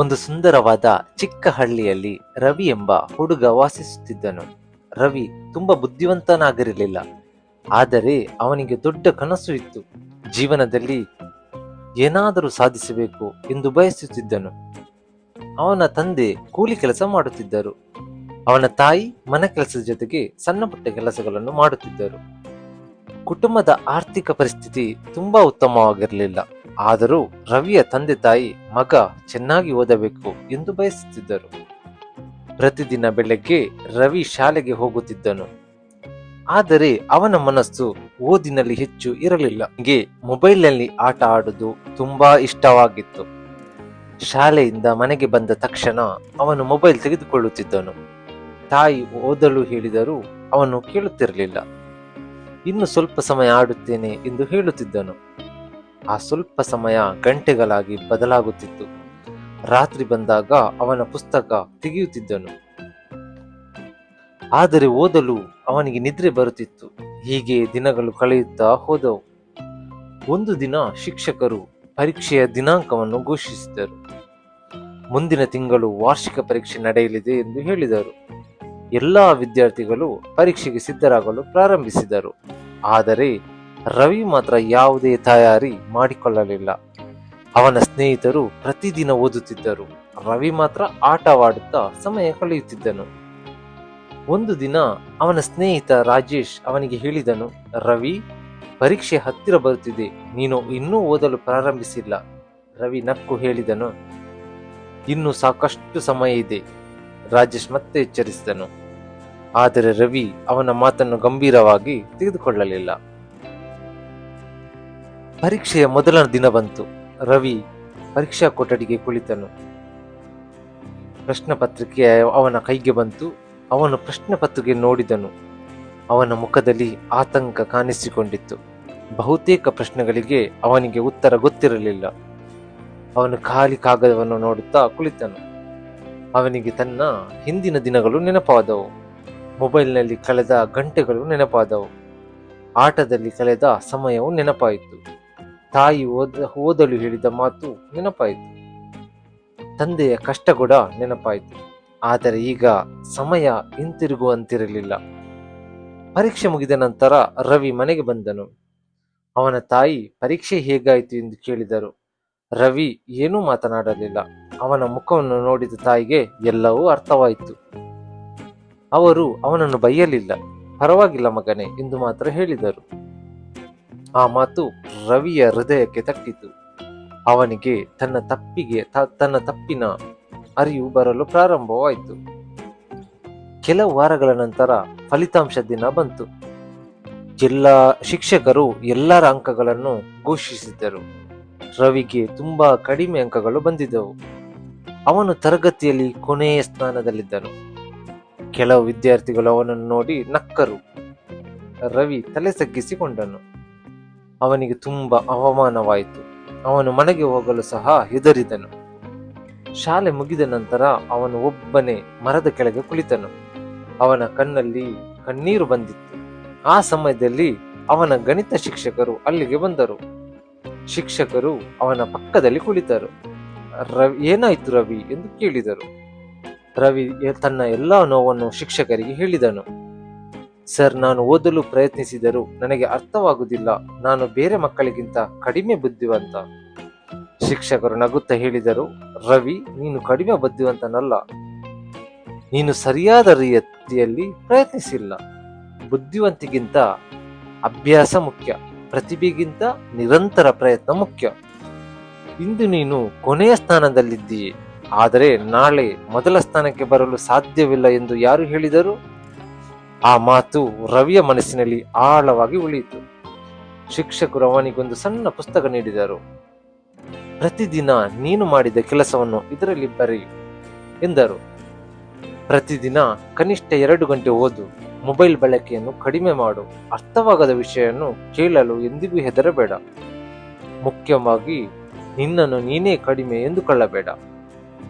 ಒಂದು ಸುಂದರವಾದ ಚಿಕ್ಕ ಹಳ್ಳಿಯಲ್ಲಿ ರವಿ ಎಂಬ ಹುಡುಗ ವಾಸಿಸುತ್ತಿದ್ದನು. ರವಿ ತುಂಬಾ ಬುದ್ಧಿವಂತನಾಗಿರಲಿಲ್ಲ, ಆದರೆ ಅವನಿಗೆ ದೊಡ್ಡ ಕನಸು ಇತ್ತು. ಜೀವನದಲ್ಲಿ ಏನಾದರೂ ಸಾಧಿಸಬೇಕು ಎಂದು ಬಯಸುತ್ತಿದ್ದನು. ಅವನ ತಂದೆ ಕೂಲಿ ಕೆಲಸ ಮಾಡುತ್ತಿದ್ದರು. ಅವನ ತಾಯಿ ಮನೆ ಕೆಲಸದ ಜೊತೆಗೆ ಸಣ್ಣ ಪುಟ್ಟ ಕೆಲಸಗಳನ್ನು ಮಾಡುತ್ತಿದ್ದರು. ಕುಟುಂಬದ ಆರ್ಥಿಕ ಪರಿಸ್ಥಿತಿ ತುಂಬಾ ಉತ್ತಮವಾಗಿರಲಿಲ್ಲ. ಆದರೂ ರವಿಯ ತಂದೆ ತಾಯಿ ಮಗ ಚೆನ್ನಾಗಿ ಓದಬೇಕು ಎಂದು ಬಯಸುತ್ತಿದ್ದರು. ಪ್ರತಿದಿನ ಬೆಳಗ್ಗೆ ರವಿ ಶಾಲೆಗೆ ಹೋಗುತ್ತಿದ್ದನು. ಆದರೆ ಅವನ ಮನಸ್ಸು ಓದಿನಲ್ಲಿ ಹೆಚ್ಚು ಇರಲಿಲ್ಲ. ಹೀಗೆ ಮೊಬೈಲ್ನಲ್ಲಿ ಆಟ ಆಡುವುದು ತುಂಬಾ ಇಷ್ಟವಾಗಿತ್ತು. ಶಾಲೆಯಿಂದ ಮನೆಗೆ ಬಂದ ತಕ್ಷಣ ಅವನು ಮೊಬೈಲ್ ತೆಗೆದುಕೊಳ್ಳುತ್ತಿದ್ದನು. ತಾಯಿ ಓದಲು ಹೇಳಿದರೂ ಅವನು ಕೇಳುತ್ತಿರಲಿಲ್ಲ. ಇನ್ನು ಸ್ವಲ್ಪ ಸಮಯ ಆಡುತ್ತೇನೆ ಎಂದು ಹೇಳುತ್ತಿದ್ದನು. ಆ ಸ್ವಲ್ಪ ಸಮಯ ಗಂಟೆಗಳಾಗಿ ಬದಲಾಗುತ್ತಿತ್ತು. ರಾತ್ರಿ ಬಂದಾಗ ಅವನ ಪುಸ್ತಕ ತೆಗೆಯುತ್ತಿದ್ದನು, ಆದರೆ ಓದಲು ಅವನಿಗೆ ನಿದ್ರೆ ಬರುತ್ತಿತ್ತು. ಹೀಗೆ ದಿನಗಳು ಕಳೆಯುತ್ತಾ ಹೋದವು. ಒಂದು ದಿನ ಶಿಕ್ಷಕರು ಪರೀಕ್ಷೆಯ ದಿನಾಂಕವನ್ನು ಘೋಷಿಸಿದರು. ಮುಂದಿನ ತಿಂಗಳು ವಾರ್ಷಿಕ ಪರೀಕ್ಷೆ ನಡೆಯಲಿದೆ ಎಂದು ಹೇಳಿದರು. ಎಲ್ಲಾ ವಿದ್ಯಾರ್ಥಿಗಳು ಪರೀಕ್ಷೆಗೆ ಸಿದ್ಧರಾಗಲು ಪ್ರಾರಂಭಿಸಿದರು. ಆದರೆ ರವಿ ಮಾತ್ರ ಯಾವುದೇ ತಯಾರಿ ಮಾಡಿಕೊಳ್ಳಲಿಲ್ಲ. ಅವನ ಸ್ನೇಹಿತರು ಪ್ರತಿದಿನ ಓದುತ್ತಿದ್ದರು. ರವಿ ಮಾತ್ರ ಆಟವಾಡುತ್ತಾ ಸಮಯ ಕಳೆಯುತ್ತಿದ್ದನು. ಒಂದು ದಿನ ಅವನ ಸ್ನೇಹಿತ ರಾಜೇಶ್ ಅವನಿಗೆ ಹೇಳಿದನು, ರವಿ, ಪರೀಕ್ಷೆ ಹತ್ತಿರ ಬರುತ್ತಿದೆ, ನೀನು ಇನ್ನೂ ಓದಲು ಪ್ರಾರಂಭಿಸಿಲ್ಲ. ರವಿ ನಕ್ಕು ಹೇಳಿದನು, ಇನ್ನು ಸಾಕಷ್ಟು ಸಮಯ ಇದೆ. ರಾಜೇಶ್ ಮತ್ತೆ ಎಚ್ಚರಿಸಿದನು. ಆದರೆ ರವಿ ಅವನ ಮಾತನ್ನು ಗಂಭೀರವಾಗಿ ತೆಗೆದುಕೊಳ್ಳಲಿಲ್ಲ. ಪರೀಕ್ಷೆಯ ಮೊದಲ ದಿನ ಬಂತು. ರವಿ ಪರೀಕ್ಷಾ ಕೊಠಡಿಗೆ ಕುಳಿತನು. ಪ್ರಶ್ನೆ ಪತ್ರಿಕೆ ಅವನ ಕೈಗೆ ಬಂತು. ಅವನು ಪ್ರಶ್ನೆ ಪತ್ರಿಕೆ ನೋಡಿದನು. ಅವನ ಮುಖದಲ್ಲಿ ಆತಂಕ ಕಾಣಿಸಿಕೊಂಡಿತ್ತು. ಬಹುತೇಕ ಪ್ರಶ್ನೆಗಳಿಗೆ ಅವನಿಗೆ ಉತ್ತರ ಗೊತ್ತಿರಲಿಲ್ಲ. ಅವನು ಖಾಲಿ ಕಾಗದವನ್ನು ನೋಡುತ್ತಾ ಕುಳಿತನು. ಅವನಿಗೆ ತನ್ನ ಹಿಂದಿನ ದಿನಗಳು ನೆನಪಾದವು. ಮೊಬೈಲ್ನಲ್ಲಿ ಕಳೆದ ಗಂಟೆಗಳು ನೆನಪಾದವು. ಆಟದಲ್ಲಿ ಕಳೆದ ಸಮಯವು ನೆನಪಾಯಿತು. ತಾಯಿ ಓದಲು ಹೇಳಿದ ಮಾತು ನೆನಪಾಯಿತು. ತಂದೆಯ ಕಷ್ಟ ಕೂಡ ನೆನಪಾಯಿತು. ಆದರೆ ಈಗ ಸಮಯ ಹಿಂತಿರುಗುವಂತಿರಲಿಲ್ಲ. ಪರೀಕ್ಷೆ ಮುಗಿದ ನಂತರ ರವಿ ಮನೆಗೆ ಬಂದನು. ಅವನ ತಾಯಿ ಪರೀಕ್ಷೆ ಹೇಗಾಯಿತು ಎಂದು ಕೇಳಿದರು. ರವಿ ಏನೂ ಮಾತನಾಡಲಿಲ್ಲ. ಅವನ ಮುಖವನ್ನು ನೋಡಿದ ತಾಯಿಗೆ ಎಲ್ಲವೂ ಅರ್ಥವಾಯಿತು. ಅವರು ಅವನನ್ನು ಬೈಯಲಿಲ್ಲ. ಪರವಾಗಿಲ್ಲ ಮಗನೇ ಎಂದು ಮಾತ್ರ ಹೇಳಿದರು. ಆ ಮಾತು ರವಿಯ ಹೃದಯಕ್ಕೆ ತಟ್ಟಿತು. ಅವನಿಗೆ ತನ್ನ ತಪ್ಪಿನ ಅರಿವು ಬರಲು ಪ್ರಾರಂಭವಾಯಿತು. ಕೆಲವು ವಾರಗಳ ನಂತರ ಫಲಿತಾಂಶ ದಿನ ಬಂತು. ಶಿಕ್ಷಕರು ಎಲ್ಲರ ಅಂಕಗಳನ್ನು ಘೋಷಿಸಿದರು. ರವಿಗೆ ತುಂಬಾ ಕಡಿಮೆ ಅಂಕಗಳು ಬಂದಿದ್ದವು. ಅವನು ತರಗತಿಯಲ್ಲಿ ಕೊನೆಯ ಸ್ಥಾನದಲ್ಲಿದ್ದನು. ಕೆಲವು ವಿದ್ಯಾರ್ಥಿಗಳು ಅವನನ್ನು ನೋಡಿ ನಕ್ಕರು. ರವಿ ತಲೆ ತಗ್ಗಿಸಿಕೊಂಡನು. ಅವನಿಗೆ ತುಂಬಾ ಅವಮಾನವಾಯಿತು. ಅವನು ಮನೆಗೆ ಹೋಗಲು ಸಹ ಹೆದರಿದನು. ಶಾಲೆ ಮುಗಿದ ನಂತರ ಅವನು ಒಬ್ಬನೇ ಮರದ ಕೆಳಗೆ ಕುಳಿತನು. ಅವನ ಕಣ್ಣಲ್ಲಿ ಕಣ್ಣೀರು ಬಂದಿತ್ತು. ಆ ಸಮಯದಲ್ಲಿ ಅವನ ಗಣಿತ ಶಿಕ್ಷಕರು ಅಲ್ಲಿಗೆ ಬಂದರು. ಶಿಕ್ಷಕರು ಅವನ ಪಕ್ಕದಲ್ಲಿ ಕುಳಿತರು. ಏನಾಯ್ತು ರವಿ ಎಂದು ಕೇಳಿದರು. ರವಿ ತನ್ನ ಎಲ್ಲಾ ನೋವನ್ನು ಶಿಕ್ಷಕರಿಗೆ ಹೇಳಿದನು. ಸರ್, ನಾನು ಓದಲು ಪ್ರಯತ್ನಿಸಿದರೂ ನನಗೆ ಅರ್ಥವಾಗುವುದಿಲ್ಲ. ನಾನು ಬೇರೆ ಮಕ್ಕಳಿಗಿಂತ ಕಡಿಮೆ ಬುದ್ಧಿವಂತ. ಶಿಕ್ಷಕರು ನಗುತ್ತಾ ಹೇಳಿದರು, ರವಿ, ನೀನು ಕಡಿಮೆ ಬುದ್ಧಿವಂತನಲ್ಲ. ನೀನು ಸರಿಯಾದ ರೀತಿಯಲ್ಲಿ ಪ್ರಯತ್ನಿಸಿಲ್ಲ. ಬುದ್ಧಿವಂತಿಗಿಂತ ಅಭ್ಯಾಸ ಮುಖ್ಯ, ಪ್ರತಿಭೆಗಿಂತ ನಿರಂತರ ಪ್ರಯತ್ನ ಮುಖ್ಯ. ಇಂದು ನೀನು ಕೊನೆಯ ಸ್ಥಾನದಲ್ಲಿದ್ದೀಯೆ, ಆದರೆ ನಾಳೆ ಮೊದಲ ಸ್ಥಾನಕ್ಕೆ ಬರಲು ಸಾಧ್ಯವಿಲ್ಲ ಎಂದು ಯಾರು ಹೇಳಿದರು? ಆ ಮಾತು ರವಿಯ ಮನಸ್ಸಿನಲ್ಲಿ ಆಳವಾಗಿ ಉಳಿಯಿತು. ಶಿಕ್ಷಕರು ಅವನಿಗೊಂದು ಸಣ್ಣ ಪುಸ್ತಕ ನೀಡಿದರು. ಪ್ರತಿದಿನ ನೀನು ಮಾಡಿದ ಕೆಲಸವನ್ನು ಇದರಲ್ಲಿ ಬರೆಯು ಎಂದರು. ಪ್ರತಿದಿನ ಕನಿಷ್ಠ 2 ಗಂಟೆ ಓದು. ಮೊಬೈಲ್ ಬಳಕೆಯನ್ನು ಕಡಿಮೆ ಮಾಡು. ಅರ್ಥವಾಗದ ವಿಷಯವನ್ನು ಕೇಳಲು ಎಂದಿಗೂ ಹೆದರಬೇಡ. ಮುಖ್ಯವಾಗಿ ನಿನ್ನನ್ನು ನೀನೇ ಕಡಿಮೆ ಎಂದುಕೊಳ್ಳಬೇಡ.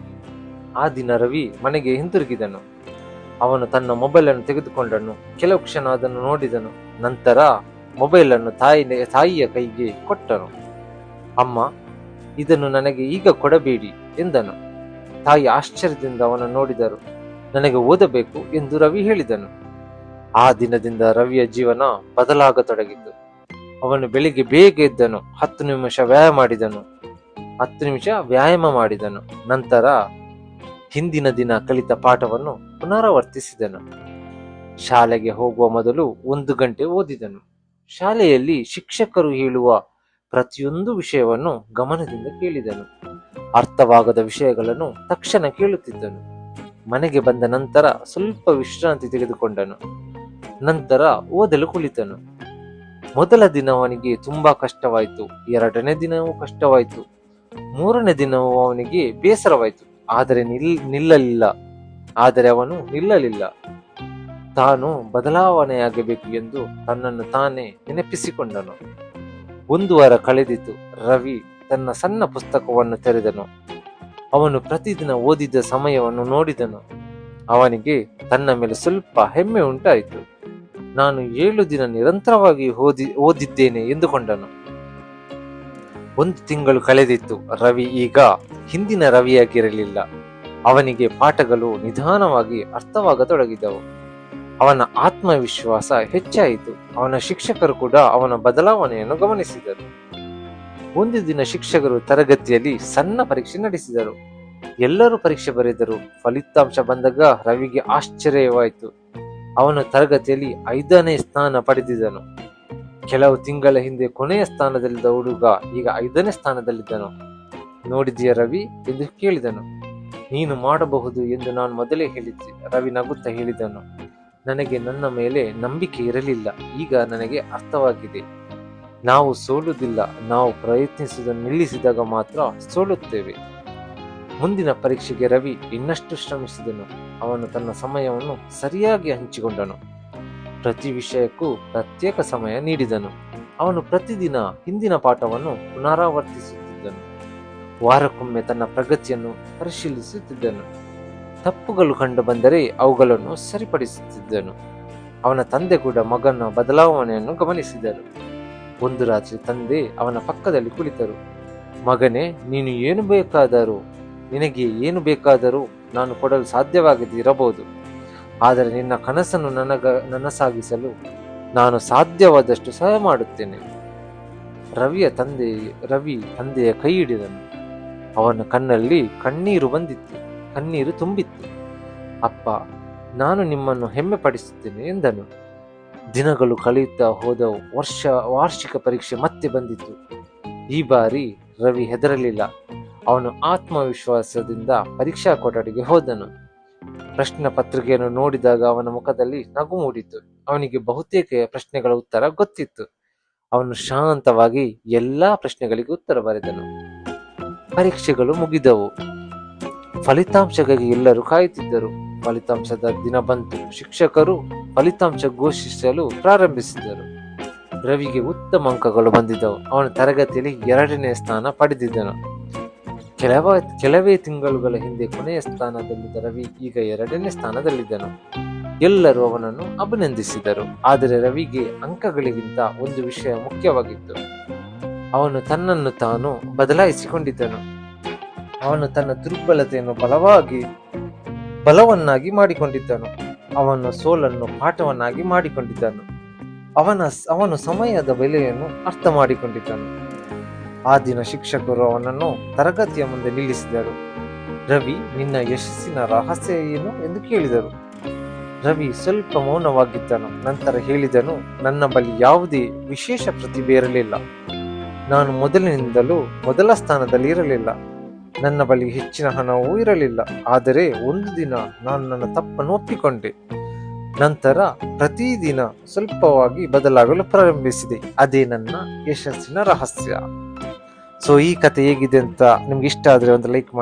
ಆ ದಿನ ರವಿ ಮನೆಗೆ ಹಿಂತಿರುಗಿದನು. ಅವನು ತನ್ನ ಮೊಬೈಲ್ ಅನ್ನು ತೆಗೆದುಕೊಂಡನು. ಕೆಲವು ಕ್ಷಣ ಅದನ್ನು ನೋಡಿದನು. ನಂತರ ಮೊಬೈಲ್ ಅನ್ನು ತಾಯಿಯ ಕೈಗೆ ಕೊಟ್ಟನು. ಅಮ್ಮ, ಇದನ್ನು ನನಗೆ ಈಗ ಕೊಡಬೇಡಿ ಎಂದನು. ತಾಯಿ ಆಶ್ಚರ್ಯದಿಂದ ಅವನನ್ನು ನೋಡಿದರು. ನನಗೆ ಓದಬೇಕು ಎಂದು ರವಿ ಹೇಳಿದನು. ಆ ದಿನದಿಂದ ರವಿಯ ಜೀವನ ಬದಲಾಗತೊಡಗಿತು. ಅವನು ಬೆಳಿಗ್ಗೆ ಬೇಗ ಎದ್ದನು. 10 ನಿಮಿಷ ವ್ಯಾಯಾಮ ಮಾಡಿದನು. ನಂತರ ಹಿಂದಿನ ದಿನ ಕಲಿತ ಪಾಠವನ್ನು ಪುನರಾವರ್ತಿಸಿದನು. ಶಾಲೆಗೆ ಹೋಗುವ ಮೊದಲು 1 ಗಂಟೆ ಓದಿದನು. ಶಾಲೆಯಲ್ಲಿ ಶಿಕ್ಷಕರು ಹೇಳುವ ಪ್ರತಿಯೊಂದು ವಿಷಯವನ್ನು ಗಮನದಿಂದ ಕೇಳಿದನು. ಅರ್ಥವಾಗದ ವಿಷಯಗಳನ್ನು ತಕ್ಷಣ ಕೇಳುತ್ತಿದ್ದನು. ಮನೆಗೆ ಬಂದ ನಂತರ ಸ್ವಲ್ಪ ವಿಶ್ರಾಂತಿ ತೆಗೆದುಕೊಂಡನು. ನಂತರ ಓದಲು ಕುಳಿತನು. ಮೊದಲ ದಿನ ಅವನಿಗೆ ತುಂಬಾ ಕಷ್ಟವಾಯಿತು. 2ನೇ ದಿನವೂ ಕಷ್ಟವಾಯಿತು. 3ನೇ ದಿನವೂ ಅವನಿಗೆ ಬೇಸರವಾಯಿತು. ಆದರೆ ಅವನು ನಿಲ್ಲಲಿಲ್ಲ. ತಾನು ಬದಲಾವಣೆಯಾಗಬೇಕು ಎಂದು ತನ್ನನ್ನು ತಾನೇ ನೆನಪಿಸಿಕೊಂಡನು. 1 ವಾರ ಕಳೆದಿತು. ರವಿ ತನ್ನ ಸಣ್ಣ ಪುಸ್ತಕವನ್ನು ತೆರೆದನು. ಅವನು ಪ್ರತಿದಿನ ಓದಿದ ಸಮಯವನ್ನು ನೋಡಿದನು. ಅವನಿಗೆ ತನ್ನ ಮೇಲೆ ಸ್ವಲ್ಪ ಹೆಮ್ಮೆ ಉಂಟಾಯಿತು. ನಾನು 7 ದಿನ ನಿರಂತರವಾಗಿ ಓದಿದ್ದೇನೆ ಎಂದುಕೊಂಡನು. 1 ತಿಂಗಳು ಕಳೆದಿತ್ತು. ರವಿ ಈಗ ಹಿಂದಿನ ರವಿಯಾಗಿರಲಿಲ್ಲ. ಅವನಿಗೆ ಪಾಠಗಳು ನಿಧಾನವಾಗಿ ಅರ್ಥವಾಗತೊಡಗಿದವು. ಅವನ ಆತ್ಮವಿಶ್ವಾಸ ಹೆಚ್ಚಾಯಿತು. ಅವನ ಶಿಕ್ಷಕರು ಕೂಡ ಅವನ ಬದಲಾವಣೆಯನ್ನು ಗಮನಿಸಿದರು. ಒಂದು ದಿನ ಶಿಕ್ಷಕರು ತರಗತಿಯಲ್ಲಿ ಸಣ್ಣ ಪರೀಕ್ಷೆ ನಡೆಸಿದರು. ಎಲ್ಲರೂ ಪರೀಕ್ಷೆ ಬರೆದರು. ಫಲಿತಾಂಶ ಬಂದಾಗ ರವಿಗೆ ಆಶ್ಚರ್ಯವಾಯಿತು. ಅವನು ತರಗತಿಯಲ್ಲಿ 5ನೇ ಸ್ಥಾನ ಪಡೆದಿದ್ದನು. ಕೆಲವು ತಿಂಗಳ ಹಿಂದೆ ಕೊನೆಯ ಸ್ಥಾನದಲ್ಲಿದ್ದ ಹುಡುಗ ಈಗ 5ನೇ ಸ್ಥಾನದಲ್ಲಿದ್ದನು. ನೋಡಿದೆಯಾ ರವಿ ಎಂದು ಕೇಳಿದನು. ನೀನು ಮಾಡಬಹುದು ಎಂದು ನಾನು ಮೊದಲೇ ಹೇಳಿದ್ದೆ, ರವಿ ನಗುತ್ತಾ ಹೇಳಿದನು. ನನಗೆ ನನ್ನ ಮೇಲೆ ನಂಬಿಕೆ ಇರಲಿಲ್ಲ. ಈಗ ನನಗೆ ಅರ್ಥವಾಗಿದೆ. ನಾವು ಸೋಲುವುದಿಲ್ಲ, ನಾವು ಪ್ರಯತ್ನಿಸುವುದನ್ನು ನಿಲ್ಲಿಸಿದಾಗ ಮಾತ್ರ ಸೋಲುತ್ತೇವೆ. ಮುಂದಿನ ಪರೀಕ್ಷೆಗೆ ರವಿ ಇನ್ನಷ್ಟು ಶ್ರಮಿಸಿದನು. ಅವನು ತನ್ನ ಸಮಯವನ್ನು ಸರಿಯಾಗಿ ಹಂಚಿಕೊಂಡನು. ಪ್ರತಿ ವಿಷಯಕ್ಕೂ ಪ್ರತ್ಯೇಕ ಸಮಯ ನೀಡಿದನು. ಅವನು ಪ್ರತಿದಿನ ಹಿಂದಿನ ಪಾಠವನ್ನು ಪುನರಾವರ್ತಿಸುತ್ತಿದ್ದನು. ವಾರಕ್ಕೊಮ್ಮೆ ತನ್ನ ಪ್ರಗತಿಯನ್ನು ಪರಿಶೀಲಿಸುತ್ತಿದ್ದನು. ತಪ್ಪುಗಳು ಕಂಡು ಬಂದರೆ ಅವುಗಳನ್ನು ಸರಿಪಡಿಸುತ್ತಿದ್ದನು. ಅವನ ತಂದೆ ಕೂಡ ಮಗನ ಬದಲಾವಣೆಯನ್ನು ಗಮನಿಸಿದರು. ಒಂದು ರಾತ್ರಿ ತಂದೆ ಅವನ ಪಕ್ಕದಲ್ಲಿ ಕುಳಿತರು. ಮಗನೇ, ನಿನಗೆ ಏನು ಬೇಕಾದರೂ ನಾನು ಕೊಡಲು ಸಾಧ್ಯವಾಗದೇ ಇರಬಹುದು. ಆದರೆ ನಿನ್ನ ಕನಸನ್ನು ನನಸಾಗಿಸಲು ನಾನು ಸಾಧ್ಯವಾದಷ್ಟು ಸಹಾಯ ಮಾಡುತ್ತೇನೆ. ರವಿ ತಂದೆಯ ಕೈ ಹಿಡಿದನು. ಅವನ ಕಣ್ಣಲ್ಲಿ ಕಣ್ಣೀರು ತುಂಬಿತ್ತು. ಅಪ್ಪ, ನಾನು ನಿಮ್ಮನ್ನು ಹೆಮ್ಮೆ ಪಡಿಸುತ್ತೇನೆ ಎಂದನು. ದಿನಗಳು ಕಳೆಯುತ್ತಾ ಹೋದವು. ವಾರ್ಷಿಕ ಪರೀಕ್ಷೆ ಮತ್ತೆ ಬಂದಿತ್ತು. ಈ ಬಾರಿ ರವಿ ಹೆದರಲಿಲ್ಲ. ಅವನು ಆತ್ಮವಿಶ್ವಾಸದಿಂದ ಪರೀಕ್ಷಾ ಕೊಠಡಿಗೆ ಹೋದನು. ಪ್ರಶ್ನೆ ಪತ್ರಿಕೆಯನ್ನು ನೋಡಿದಾಗ ಅವನ ಮುಖದಲ್ಲಿ ನಗು ಮೂಡಿತು. ಅವನಿಗೆ ಬಹುತೇಕ ಪ್ರಶ್ನೆಗಳ ಉತ್ತರ ಗೊತ್ತಿತ್ತು. ಅವನು ಶಾಂತವಾಗಿ ಎಲ್ಲಾ ಪ್ರಶ್ನೆಗಳಿಗೆ ಉತ್ತರ ಬರೆದನು. ಪರೀಕ್ಷೆಗಳು ಮುಗಿದವು. ಫಲಿತಾಂಶಕ್ಕಾಗಿ ಎಲ್ಲರೂ ಕಾಯುತ್ತಿದ್ದರು. ಫಲಿತಾಂಶದ ದಿನ ಬಂತು. ಶಿಕ್ಷಕರು ಫಲಿತಾಂಶ ಘೋಷಿಸಲು ಪ್ರಾರಂಭಿಸಿದರು. ರವಿಗೆ ಉತ್ತಮ ಅಂಕಗಳು ಬಂದಿದ್ದವು. ಅವನ ತರಗತಿಯಲ್ಲಿ 2ನೇ ಸ್ಥಾನ ಪಡೆದಿದ್ದನು. ಕೆಲವೇ ತಿಂಗಳುಗಳ ಹಿಂದೆ ಕೊನೆಯ ಸ್ಥಾನದಲ್ಲಿದ್ದ ರವಿ ಈಗ 2ನೇ ಸ್ಥಾನದಲ್ಲಿದ್ದನು. ಎಲ್ಲರೂ ಅವನನ್ನು ಅಭಿನಂದಿಸಿದರು. ಆದರೆ ರವಿಗೆ ಅಂಕಗಳಿಗಿಂತ ಒಂದು ವಿಷಯ ಮುಖ್ಯವಾಗಿತ್ತು. ಅವನು ತನ್ನನ್ನು ತಾನು ಬದಲಾಯಿಸಿಕೊಂಡಿದ್ದನು. ಅವನು ತನ್ನ ದುರ್ಬಲತೆಯನ್ನು ಬಲವನ್ನಾಗಿ ಮಾಡಿಕೊಂಡಿದ್ದನು. ಅವನ ಸೋಲನ್ನು ಪಾಠವನ್ನಾಗಿ ಮಾಡಿಕೊಂಡಿದ್ದನು. ಅವನು ಸಮಯದ ಬೆಲೆಯನ್ನು ಅರ್ಥ ಮಾಡಿಕೊಂಡಿದ್ದನು. ಆ ದಿನ ಶಿಕ್ಷಕರು ಅವನನ್ನು ತರಗತಿಯ ಮುಂದೆ ನಿಲ್ಲಿಸಿದರು. ರವಿ, ನಿನ್ನ ಯಶಸ್ಸಿನ ರಹಸ್ಯ ಏನು ಎಂದು ಕೇಳಿದರು. ರವಿ ಸ್ವಲ್ಪ ಮೌನವಾಗಿದ್ದನು. ನಂತರ ಹೇಳಿದನು, ನನ್ನ ಬಳಿ ಯಾವುದೇ ವಿಶೇಷ ಪ್ರತಿಭೆ ಇರಲಿಲ್ಲ. ನಾನು ಮೊದಲಿನಿಂದಲೂ ಮೊದಲ ಸ್ಥಾನದಲ್ಲಿ ಇರಲಿಲ್ಲ. ನನ್ನ ಬಳಿ ಹೆಚ್ಚಿನ ಹಣವೂ ಇರಲಿಲ್ಲ. ಆದರೆ ಒಂದು ದಿನ ನಾನು ನನ್ನ ತಪ್ಪನ್ನು ಒಪ್ಪಿಕೊಂಡೆ. ನಂತರ ಪ್ರತಿದಿನ ಸ್ವಲ್ಪವಾಗಿ ಬದಲಾಗಲು ಪ್ರಾರಂಭಿಸಿದೆ. ಅದೇ ನನ್ನ ಯಶಸ್ಸಿನ ರಹಸ್ಯ. ಸೊ ಈ ಕಥೆ ಹೇಗಿದೆ ಅಂತ ನಿಮ್ಗೆ ಇಷ್ಟ ಆದ್ರೆ ಒಂದು ಲೈಕ್ ಮಾಡಿ.